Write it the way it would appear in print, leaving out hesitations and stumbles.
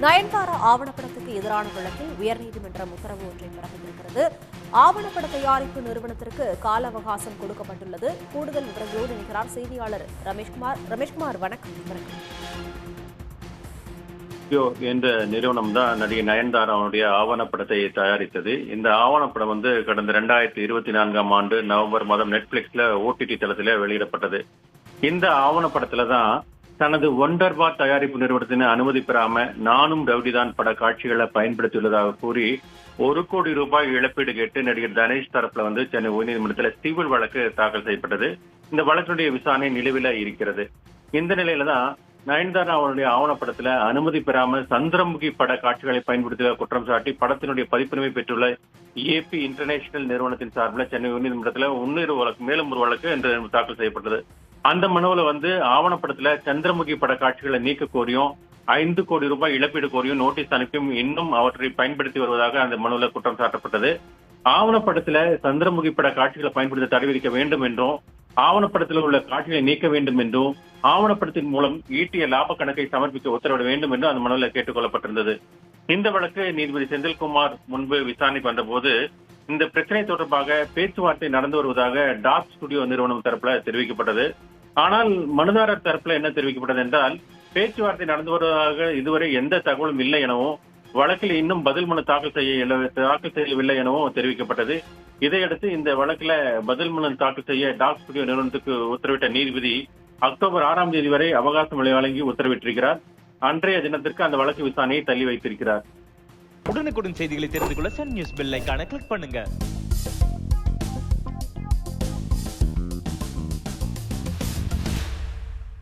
நயன்தாரா ஆவணப்படத்துக்கு எதிரான வழக்கில் உயர்நீதிமன்றம் உத்தரவு ஒன்றை பிறப்பித்திருக்கிறது. ஆவணப்பட தயாரிப்பு நிறுவனத்திற்கு கால அவகாசம் கொடுக்கப்பட்டுள்ளது. கூடுதல் விவரங்களோடு இணைகிறார் செய்தியாளர் ரமேஷ்குமார். ரமேஷ்குமார், வணக்கம். என்ற நிறுவனம் தான் நடிகை நயன்தாராவுடைய ஆவணப்படத்தை தயாரித்தது. இந்த ஆவணப்படம் கடந்த 2024ஆம் ஆண்டு நவம்பர் மாதம் நெட்ஃபிளிக்ஸ்ல OTT தளத்தில வெளியிடப்பட்டது. இந்த ஆவணப்படத்துல தான் தனது ஒண்டர்பார் தயாரிப்பு நிறுவனத்தின் அனுமதி பெறாம நானும் ரவுடிதான் பட காட்சிகளை பயன்படுத்தியுள்ளதாக கூறி 1 கோடி ரூபாய் இழப்பீடு கேட்டு நடிகர் தனேஷ் தரப்புல சென்னை உயர்நீதிமன்றத்தில் சிவில் வழக்கு தாக்கல் செய்யப்பட்டது. இந்த வழக்கினுடைய விசாரணை நிலுவில இருக்கிறது. இந்த நிலையில தான் நயன்தாரா அவருடைய ஆவணப்படத்துல அனுமதி பெறாமல் சந்திரமுகி பட காட்சிகளை பயன்படுத்திய குற்றம் சாட்டி படத்தினுடைய பதிப்புரிமை பெற்றுள்ள AP இன்டர்நேஷனல் நிறுவனத்தின் சார்பில் சென்னை உயர்நீதிமன்றத்தில் மேலும் ஒரு வழக்கு இன்று தாக்கல் செய்யப்பட்டது. அந்த மனுவில் ஆவணப்படத்துல சந்திரமுகி பட காட்சிகளை நீக்க கோரியும் 5 கோடி ரூபாய் இழப்பீடு கோரியும் நோட்டீஸ் அனுப்பியும் இன்னும் அவற்றை பயன்படுத்தி வருவதாக அந்த மனுவில் குற்றம் சாட்டப்பட்டது. ஆவணப்படத்துல சந்திரமுகி பட காட்சிகளை பயன்படுத்த தடை விதிக்க வேண்டும் என்றும், ஆவணப்படத்தில் உள்ள காட்சிகளை நீக்க வேண்டும் என்றும், ஆவணப்படத்தின் மூலம் ஈட்டிய லாப கணக்கை சமர்ப்பிக்க உத்தரவிட வேண்டும் என்று அந்த மனுவில் கேட்டுக் கொள்ளப்பட்டிருந்தது. இந்த வழக்கு நீதிபதி செந்தில்குமார் முன்பு விசாரணைக்கு வந்தபோது இந்த பிரச்சனை தொடர்பாக பேச்சுவார்த்தை நடந்து வருவதாக டாக் ஸ்டுடியோ நிறுவனம் தரப்புல தெரிவிக்கப்பட்டது. ஆனால் மனுதாரர் தரப்புல என்ன தெரிவிக்கப்பட்டது என்றால், பேச்சுவார்த்தை நடந்து வருவதாக இதுவரை எந்த தகவலும் இல்லை எனவும், வழக்கில் இன்னும் பதில் மனு தாக்கல் செய்யவில்லை எனவும் தெரிவிக்கப்பட்டது. இதையடுத்து இந்த வழக்குல பதில் மனு தாக்கல் செய்ய டாக் ஸ்டுடியோ நிறுவனத்துக்கு உத்தரவிட்ட நீதிபதி அக்டோபர் 6ஆம் தேதி வரை அவகாசம் வழங்கி உத்தரவிட்டிருக்கிறார். அன்றைய தினத்திற்கு அந்த வழக்கு விசாரணையை தள்ளி வைத்திருக்கிறார். உடனுக்குடன் செய்திகளை தெரிந்து கொள்ள சன் நியூஸ் பெல் ஐகானை கிளிக் பண்ணுங்க.